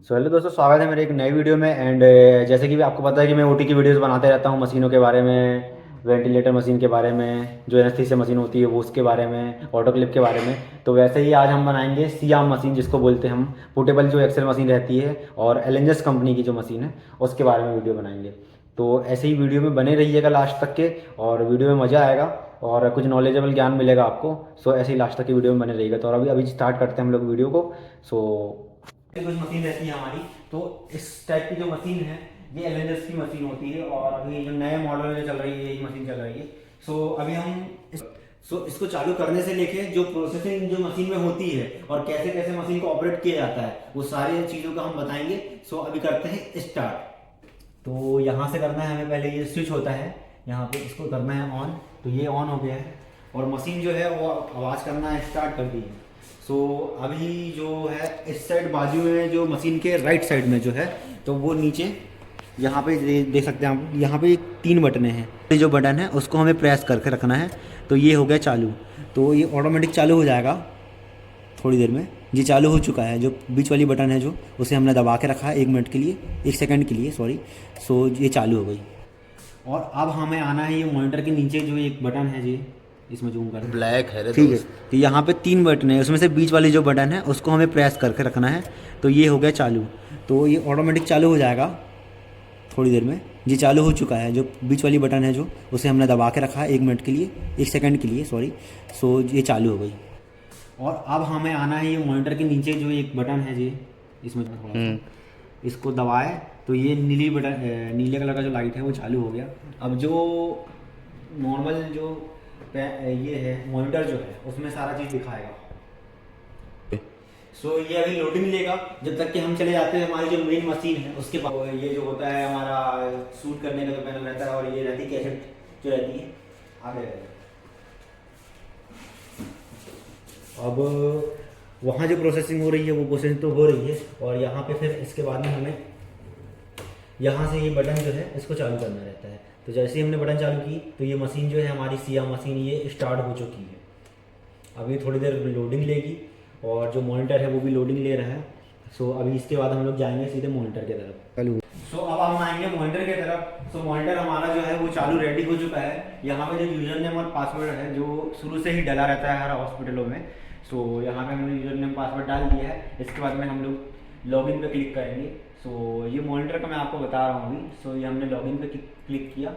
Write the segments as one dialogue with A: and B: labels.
A: So hello दोस्तों, स्वागत है मेरे एक नई वीडियो में। एंड जैसे कि आपको पता है कि मैं ओटी की वीडियोस बनाते रहता हूँ मशीनों के बारे में, वेंटिलेटर मशीन के बारे में, जो एनेस्थीसिया मशीन होती है वो उसके बारे में, ऑटोक्लेव के बारे में। तो वैसे ही आज हम बनाएंगे सियाम मशीन, जिसको बोलते हैं हम पोर्टेबल जो एक्सेल मशीन रहती है, और एलेंजस कंपनी की जो मशीन है उसके बारे में वीडियो बनाएंगे। तो ऐसे ही वीडियो में बने रहिएगा लास्ट तक के, और वीडियो में मज़ा आएगा और कुछ नॉलेजेबल ज्ञान मिलेगा आपको। सो ऐसे ही लास्ट तक की वीडियो में बने रहिएगा। तो और अभी अभी स्टार्ट करते हैं हम लोग वीडियो को। सो कुछ मशीन रहती है हमारी, तो इस टाइप की जो मशीन है ये एलेंजस की मशीन होती है, और अभी जो नए मॉडल में जो चल रही है यही मशीन चल रही है। सो अभी हम इसको चालू करने से लेके जो प्रोसेसिंग जो मशीन में होती है और कैसे कैसे मशीन को ऑपरेट किया जाता है वो सारी चीज़ों का हम बताएंगे। सो अभी करते हैं स्टार्ट। तो यहाँ से करना है हमें, पहले ये स्विच होता है यहाँ पे, इसको करना है ऑन। तो ये ऑन हो गया है और मशीन जो है वो आवाज़ करना स्टार्ट कर दी है। सो अभी जो है इस साइड बाजू में जो मशीन के राइट साइड में जो है, तो वो नीचे यहाँ पे देख सकते हैं आप, यहाँ पे 3 बटनें हैं। ये जो बटन है उसको हमें प्रेस करके रखना है। तो ये हो गया चालू, तो ये ऑटोमेटिक चालू हो जाएगा थोड़ी देर में। ये चालू हो चुका है। जो बीच वाली बटन है जो, उसे हमने दबा के रखा है 1 मिनट के लिए, 1 सेकंड के लिए सॉरी। सो ये चालू हो गई। और अब हमें आना है ये मॉनिटर के नीचे जो एक बटन है जी, इसमें जूम कर
B: ब्लैक है रे
A: ठीक है।
B: दोस्त।
A: तो यहाँ पे 3 बटन है, उसमें से बीच वाली जो बटन है उसको हमें प्रेस करके रखना है। तो ये हो गया चालू, तो ये ऑटोमेटिक चालू हो जाएगा थोड़ी देर में। ये चालू हो चुका है। जो बीच वाली बटन है जो, उसे हमने दबा के रखा है 1 मिनट के लिए, 1 सेकंड के लिए सॉरी। सो ये चालू हो गई। और अब हमें आना है ये मॉनिटर के नीचे जो एक बटन है जी, इसमें थोड़ा सा इसको दबाए तो ये नीली बटन, नीले कलर का जो लाइट है वो चालू हो गया। अब जो नॉर्मल जो ये है मॉनिटर जो है उसमें सारा चीज़ दिखाएगा। सो ये अभी लोडिंग लेगा जब तक कि हम चले जाते हैं हमारी जो मेन मशीन है उसके बाद। ये जो होता है हमारा शूट करने का जो पैनल रहता है, और ये रहती है कैसेट जो रहती है आगे। अब वहाँ जो प्रोसेसिंग हो रही है वो प्रोसेसिंग तो हो रही है, और यहाँ पे फिर इसके बाद में हमें यहाँ से ये बटन जो है इसको चालू करना रहता है। तो जैसे ही हमने बटन चालू की तो ये मशीन जो है हमारी सियाम मशीन ये स्टार्ट हो चुकी है। अभी थोड़ी देर लोडिंग लेगी, और जो मॉनिटर है वो भी लोडिंग ले रहा है। सो अभी इसके बाद हम लोग जाएंगे सीधे मॉनिटर की तरफ। चालू। सो अब हम आएंगे मॉनिटर की तरफ। सो मॉनिटर हमारा जो है वो चालू रेडी हो चुका है। यहाँ पे जो यूजर नेम और पासवर्ड है जो शुरू से ही डला रहता है हर हॉस्पिटलों में, सो यहाँ पे हमने यूजर नेम पासवर्ड डाल दिया है। इसके बाद में हम लोग लॉगिन पे क्लिक करेंगे। सो ये मॉनिटर का मैं आपको बता रहा हूँ अभी। सो ये हमने लॉगिन पे क्लिक किया,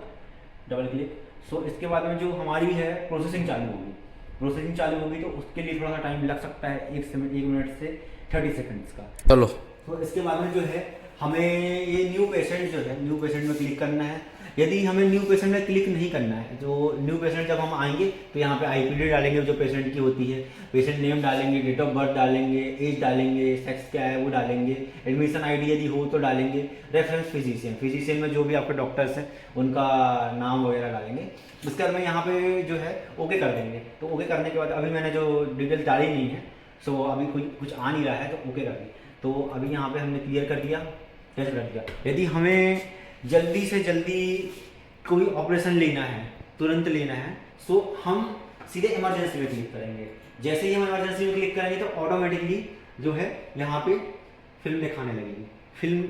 A: डबल क्लिक। सो इसके बाद में जो हमारी है प्रोसेसिंग चालू होगी। प्रोसेसिंग चालू होगी तो उसके लिए थोड़ा सा टाइम लग सकता है, 1 मिनट से 30 सेकंड्स का।
B: चलो
A: तो इसके बाद में जो है हमें ये न्यू पेशेंट जो है, न्यू पेशेंट में क्लिक करना है। यदि हमें न्यू पेशेंट में क्लिक नहीं करना है, जो न्यू पेशेंट जब हम आएंगे तो यहाँ पे आईपीडी डालेंगे जो पेशेंट की होती है, पेशेंट नेम डालेंगे, डेट ऑफ बर्थ डालेंगे, एज डालेंगे, सेक्स क्या है वो डालेंगे, एडमिशन आईडी यदि हो तो डालेंगे, रेफरेंस फिजिशियन, फिजिशियन में जो भी आपके डॉक्टर्स हैं उनका नाम वगैरह डालेंगे। उसके बाद में यहाँ पे जो है ओके कर देंगे। तो ओके करने के बाद अभी मैंने जो डिटेल डाली नहीं है, सो अभी कुछ आ नहीं रहा है तो ओके कर दी। तो अभी यहाँ पे हमने क्लियर कर दिया, कैसे कर दिया। यदि हमें जल्दी से जल्दी कोई ऑपरेशन लेना है, तुरंत लेना है, सो हम सीधे इमरजेंसी में क्लिक करेंगे। जैसे ही हम इमरजेंसी में क्लिक करेंगे तो ऑटोमेटिकली जो है यहाँ पे फिल्म दिखाने लगेगी। फिल्म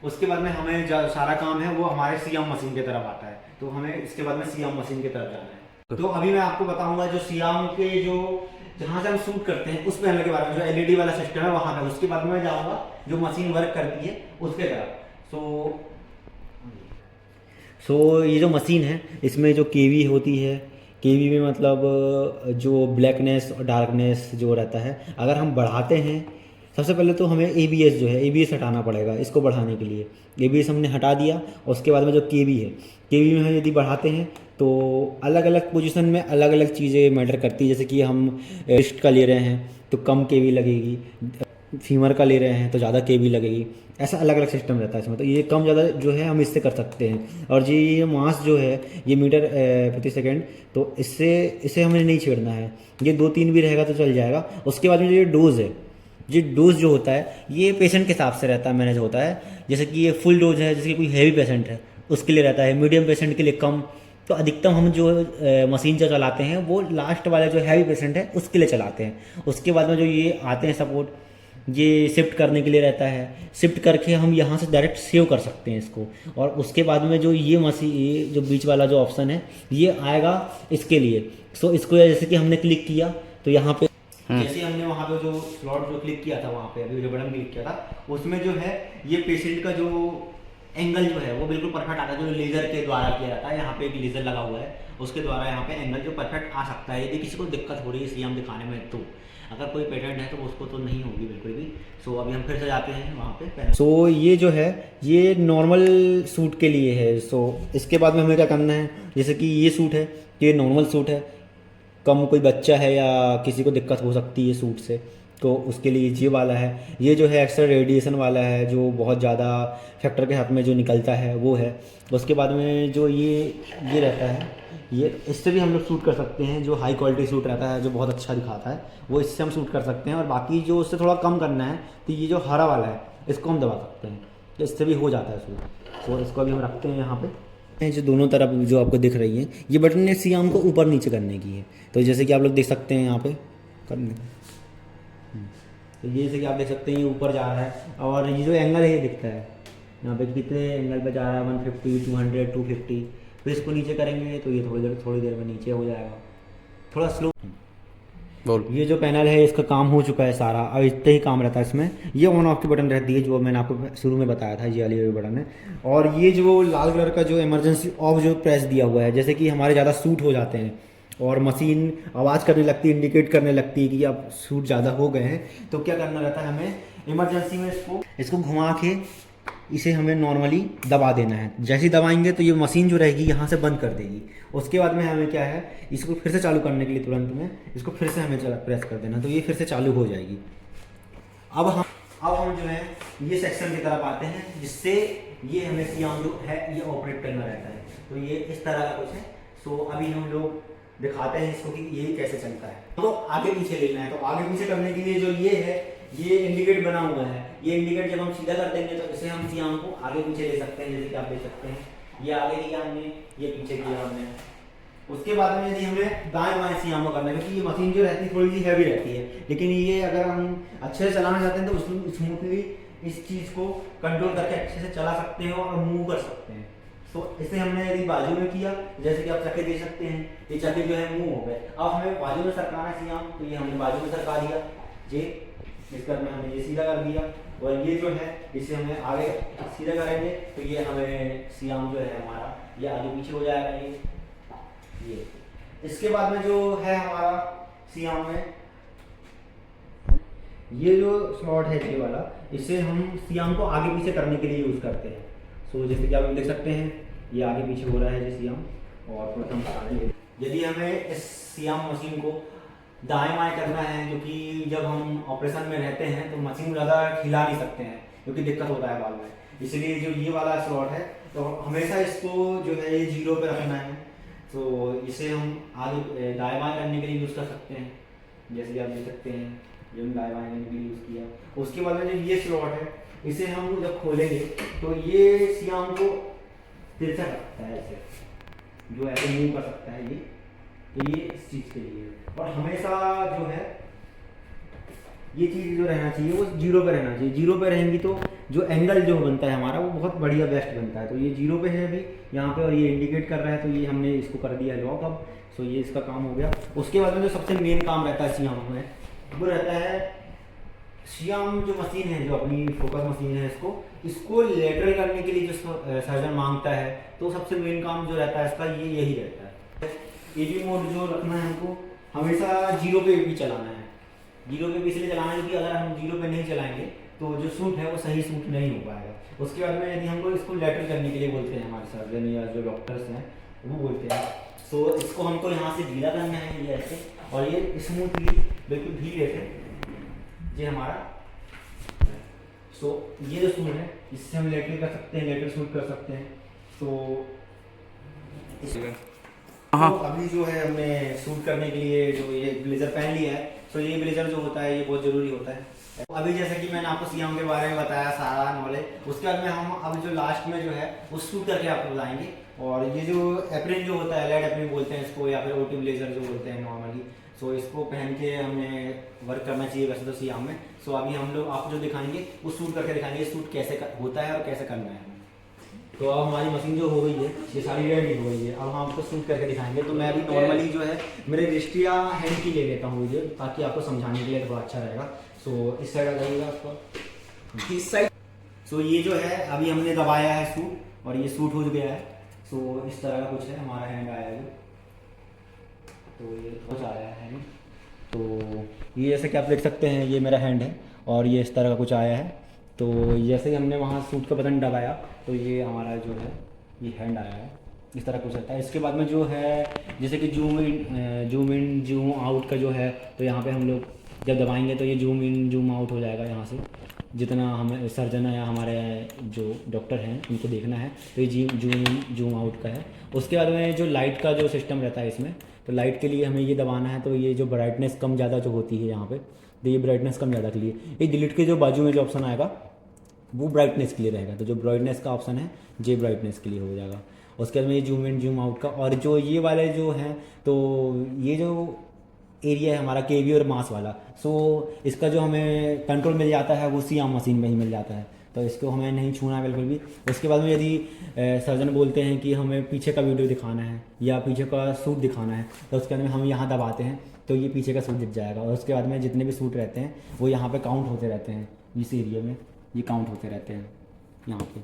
A: उसके बाद में हमें सारा काम है वो हमारे सियाम मशीन की तरफ आता है। तो हमें इसके बाद में सियाम मशीन की तरफ जाना है। तो अभी मैं आपको बताऊंगा जो सियाम के जो जहाँ से हम शूट करते हैं उस पैनल के बारे में, जो एलईडी वाला सिस्टम है वहाँ पे। उसके बाद में मैं जाऊँगा जो मशीन वर्क करती है उसके तरफ। सो ये जो मशीन है इसमें जो केवी होती है, केवी में मतलब जो ब्लैकनेस और डार्कनेस जो रहता है, अगर हम बढ़ाते हैं सबसे पहले तो हमें एबीएस जो है एबीएस हटाना पड़ेगा इसको बढ़ाने के लिए। एबीएस हमने हटा दिया, और उसके बाद में जो केवी है, केवी में हम यदि बढ़ाते हैं तो अलग अलग पोजीशन में अलग अलग चीज़ें मैटर करती है। जैसे कि हम रिस्ट का ले रहे हैं तो कम केवी लगेगी, फीमर का ले रहे हैं तो ज़्यादा केवी लगेगी। ऐसा अलग अलग सिस्टम रहता है इसमें। तो ये कम ज़्यादा जो है हम इससे कर सकते हैं। और जी ये मास जो है ये मीटर प्रति सेकंड, तो इसे हमें नहीं छेड़ना है। ये 2-3 भी रहेगा तो चल जाएगा। उसके बाद में जो ये डोज़ है, ये डोज जो होता है ये पेशेंट के हिसाब से रहता है मैनेज होता है। जैसे कि ये फुल डोज है, जैसे कि कोई हैवी पेशेंट है उसके लिए रहता है, मीडियम पेशेंट के लिए कम। तो अधिकतम हम जो मशीन जो चलाते हैं वो लास्ट वाला जो हैवी पेशेंट है उसके लिए चलाते हैं। उसके बाद में जो ये आते हैं सपोर्ट, ये शिफ्ट करने के लिए रहता है, शिफ्ट करके हम यहाँ से डायरेक्ट सेव कर सकते हैं इसको। और उसके बाद में जो ये मशीन, ये जो बीच वाला जो ऑप्शन है ये आएगा इसके लिए। सो इसको जैसे कि हमने क्लिक किया तो यहाँ पे जैसे हमने वहाँ पे जो स्लॉट जो क्लिक किया था, वहाँ पे अभी जो बटन क्लिक किया था उसमें जो है ये पेशेंट का जो एंगल जो है वो बिल्कुल परफेक्ट आता है, जो लेज़र के द्वारा किया जाता है। यहाँ पे एक लेज़र लगा हुआ है, उसके द्वारा यहाँ पे एंगल जो परफेक्ट आ सकता है। यदि किसी को दिक्कत हो रही है सीएम दिखाने में, तो अगर कोई पेटेंट है तो उसको तो नहीं होगी बिल्कुल भी। सो अभी हम फिर से जाते हैं वहाँ पे। सो ये जो है ये नॉर्मल सूट के लिए है। सो इसके बाद में हमें क्या करना है, जैसे कि ये सूट है, ये नॉर्मल सूट है, कम कोई बच्चा है या किसी को दिक्कत हो सकती है सूट से, तो उसके लिए ये वाला है। ये जो है एक्स्ट्रा रेडिएशन वाला है, जो बहुत ज़्यादा फैक्टर के हाथ में जो निकलता है वो है। उसके बाद में जो ये रहता है, ये इससे भी हम लोग शूट कर सकते हैं। जो हाई क्वालिटी शूट रहता है जो बहुत अच्छा दिखाता है वो इससे हम शूट कर सकते हैं। और बाकी जो उससे थोड़ा कम करना है तो ये जो हरा वाला है इसको हम दबा सकते हैं, तो इससे भी हो जाता है शूट। तो इसको अभी हम रखते हैं यहाँ पे। जो दोनों तरफ जो आपको दिख रही है ये बटन ने सीआम को ऊपर नीचे करने की है। तो जैसे कि आप लोग देख सकते हैं यहाँ पे करने, तो ये जैसे कि आप देख सकते हैं ये ऊपर जा रहा है। और ये जो एंगल है ये दिखता है यहाँ पे कितने एंगल पे जा रहा है, 150, 200, 250। फिर इसको नीचे करेंगे तो ये थोड़ी देर में नीचे हो जाएगा, थोड़ा स्लो। ये जो पैनल है इसका काम हो चुका है सारा, अब इतना ही काम रहता है इसमें। ये ऑन ऑफ की बटन रहती है जो मैंने आपको शुरू में बताया था, ये वाली बटन है। और ये जो लाल कलर का जो इमरजेंसी ऑफ जो प्रेस दिया हुआ है, जैसे कि हमारे ज़्यादा सूट हो जाते हैं और मशीन आवाज़ करने लगती है, इंडिकेट करने लगती है कि अब सूट ज़्यादा हो गए हैं, तो क्या करना रहता है हमें इमरजेंसी में इसको घुमा के इसे हमें नॉर्मली दबा देना है। जैसे ही दबाएंगे तो ये मशीन जो रहेगी यहाँ से बंद कर देगी। उसके बाद में हमें क्या है, इसको फिर से चालू करने के लिए तुरंत में इसको फिर से हमें प्रेस कर देना, तो ये फिर से चालू हो जाएगी। अब हम जो है ये सेक्शन की तरफ आते हैं, जिससे ये हमें सीआम जो है ये ऑपरेट करना रहता है। तो ये इस तरह का कुछ है। सो अभी हम लोग दिखाते हैं इसको कि ये कैसे चलता है। तो आगे पीछे लेना है, तो आगे पीछे करने के लिए जो ये है ये इंडिकेट बना हुआ है। ये इंडिकेट जब हम सीधा कर देंगे तो इसे हम सीआम को आगे पीछे ले सकते हैं। जैसे कि आप देख सकते हैं ये आगे किया हमने, ये पीछे किया हमने। उसके बाद में यदि हमें दाएं बाएं सीआम को करना है, क्योंकि ये मशीन जो रहती है थोड़ी सी हैवी रहती है, लेकिन ये अगर हम अच्छे से चलाना चाहते हैं तो उसमें स्मूथली इस चीज़ को कंट्रोल करके अच्छे से चला सकते हैं और मूव कर सकते हैं। तो इसे हमने यदि बाजू में किया, जैसे कि आप चक्के देख सकते हैं, ये चक्के जो है मूव हो गए। अब हमें बाजू में सरकाना है सीआम, तो ये हमने बाजू में सरका दिया। ये इसका हमने ये सीधा कर दिया। और ये जो है इसे हमें आगे सीधा करेंगे तो ये हमें सीआम जो है हमारा ये आगे पीछे हो जाएगा। ये इसके बाद में जो है हमारा सीआम में ये जो स्लॉट है ये वाला, इसे हम सीआम को आगे पीछे करने के लिए यूज़ करते हैं। सो जैसे कि आप देख सकते हैं ये आगे पीछे हो रहा है ये सीआम। और प्रथम यदि हमें इस सीआम मशीन को दाएं बाएं करना है, क्योंकि जब हम ऑपरेशन में रहते हैं तो मशीन ज़्यादा हिला नहीं सकते हैं क्योंकि दिक्कत होता है बाद में, इसलिए जो ये वाला स्लॉट है तो हमेशा इसको जो है ये 0 पे रखना है। तो इसे हम आगे दाएं बाएं करने के लिए यूज़ कर सकते हैं। जैसे कि आप देख सकते हैं जो हम दाएं बाएं करने के लिए यूज़ किया। उसके बाद में जो ये स्लॉट है इसे हम जब खोलेंगे तो ये सीआम को तिरछा रखता है, ऐसे जो ऐसे मूव कर सकता है ये, तो ये इस चीज़ के लिए। और हमेशा जो है ये चीज़ जो रहना चाहिए वो 0 पे रहना चाहिए। 0 पे रहेंगी तो जो एंगल जो बनता है हमारा वो बहुत बढ़िया बेस्ट बनता है। तो ये 0 पे है अभी यहाँ पे और ये इंडिकेट कर रहा है, तो ये हमने इसको कर दिया लॉक अब। सो ये इसका काम हो गया। उसके बाद में जो सबसे मेन काम रहता है सीआम में वो रहता है, सीआम जो मशीन है जो अपनी फोकस मशीन है इसको लेटरल करने के लिए जो सर्जन मांगता है, तो सबसे मेन काम जो रहता है इसका ये यही रहता है। एजी मोड जो रखना है हमको हमेशा 0 पे भी चलाना है। 0 पे भी इसलिए चलाना है क्योंकि अगर हम 0 पे नहीं चलाएंगे तो जो सूट है वो सही सूट नहीं हो पाएगा। उसके बाद में यदि हमको इसको लेटरल करने के लिए बोलते हैं हमारे सर्जन या जो डॉक्टर्स हैं वो बोलते हैं, तो इसको हमको यहाँ से ढीला करना है ये ऐसे, और ये स्मूथली बिल्कुल धीरे से ये हमारा। सो ये जो सूट है इससे हम लेटरल कर सकते हैं, लेटरल सूट कर सकते हैं। तो अभी जो है हमने शूट करने के लिए जो ये ब्लेजर पहन लिया है, तो ये ब्लेजर जो होता है ये बहुत ज़रूरी होता है। अभी जैसे कि मैंने आपको सीआम के बारे में बताया सारा नॉलेज, उसके बाद में हम अब जो लास्ट में जो है वो शूट करके आपको बताएंगे। और ये जो एप्रिन जो होता है, लेड एप्रिन बोलते हैं इसको, या फिर ओटी ब्लेजर जो बोलते हैं नॉर्मली, सो इसको पहन के हमें वर्क करना चाहिए वैसे तो सियाम में। सो अभी हम लोग आपको जो दिखाएंगे वो सूट करके दिखाएंगे, सूट कैसे होता है और कैसे करना है। तो अब हमारी मशीन जो हो गई है ये सारी रेडी हो गई है, अब हम आपको सूट करके दिखाएंगे। तो मैं अभी नॉर्मली जो है मेरे रिस्ट या हैंड की ले लेता हूँ वीडियो, ताकि आपको समझाने के लिए थोड़ा अच्छा रहेगा। सो इस साइड आ जाइएगा आपको, इस साइड। सो ये जो है अभी हमने दबाया है सूट और ये सूट हो गया है। सो इस तरह का कुछ है, हमारा हैंड आया है, तो ये कुछ आया है। तो ये जैसे कि आप देख सकते हैं ये मेरा हैंड है और ये इस तरह का कुछ आया है। तो जैसे ही हमने वहाँ सूट का बटन दबाया तो ये हमारा जो है ये हैंड आया है, इस तरह कुछ रहता है। इसके बाद में जो है जैसे कि जूम इन जूम आउट का जो है, तो यहाँ पे हम लोग जब दबाएंगे तो ये जूम इन जूम आउट हो जाएगा। यहाँ से जितना हमें सर्जन या हमारे जो डॉक्टर हैं उनको देखना है तो ये जूम इन जूम आउट का है। उसके बाद में जो लाइट का जो सिस्टम रहता है इसमें, तो लाइट के लिए हमें ये दबाना है। तो ये जो ब्राइटनेस कम ज़्यादा जो होती है यहाँ पे, तो ये ब्राइटनेस कम ज़्यादा के लिए ये डिलीट के जो बाजू में जो ऑप्शन आएगा वो ब्राइटनेस के लिए रहेगा। तो जो ब्राइटनेस का ऑप्शन है ये ब्राइटनेस के लिए हो जाएगा। उसके बाद में ये जूम इन जूम आउट का, और जो ये वाले जो हैं तो ये जो एरिया है हमारा केवी और मास वाला, सो इसका जो हमें कंट्रोल मिल जाता है वो सियाम मशीन में ही मिल जाता है। तो इसको हमें नहीं छूना है बिल्कुल भी। उसके बाद में यदि सर्जन बोलते हैं कि हमें पीछे का वीडियो दिखाना है या पीछे का सूट दिखाना है, तो उसके बाद में हम यहाँ दबाते हैं तो ये पीछे का सूट दिख जाएगा। और उसके बाद में जितने भी सूट रहते हैं वो यहाँ पे काउंट होते रहते हैं, इस एरिया में ये काउंट होते रहते हैं यहाँ पे।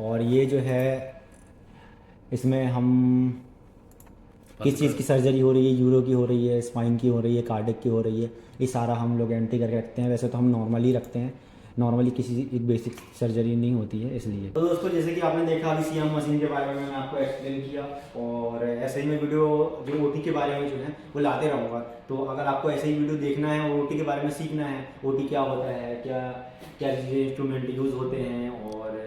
A: और ये जो है इसमें हम किस चीज़ की सर्जरी हो रही है, यूरो की हो रही है, स्पाइन की हो रही है, कार्डिक की हो रही है, ये सारा हम लोग एंट्री करके रखते हैं। वैसे तो हम नॉर्मली रखते हैं, नॉर्मली किसी एक बेसिक सर्जरी नहीं होती है इसलिए। तो दोस्तों जैसे कि आपने देखा अभी सियाम मशीन के बारे में मैंने आपको एक्सप्लेन किया, और ऐसे ही मैं वीडियो जो ओटी के बारे में जो है वो लाते रहूँगा। तो अगर आपको ऐसे ही वीडियो देखना है और ओटी के बारे में सीखना है, ओटी क्या होता है, क्या क्या चीज़ें इंस्ट्रूमेंट यूज़ होते हैं, और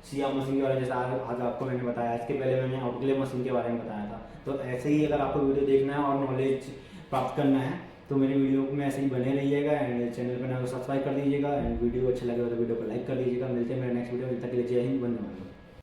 A: सियाम मशीन के बारे में जैसे आज आपको मैंने बताया, इसके पहले मैंने आउटक्लेव मशीन के बारे में बताया था। तो ऐसे ही अगर आपको वीडियो देखना है और नॉलेज प्राप्त करना है तो मेरे वीडियो में ऐसे ही बने रहिएगा, एंड चैनल पर सब्सक्राइब कर दीजिएगा, एंड वीडियो अच्छा लगे तो वीडियो को लाइक कर दीजिएगा। मिलते हैं मेरे नेक्स्ट वीडियो में, तब तक के लिए जय हिंद, वंदे मातरम।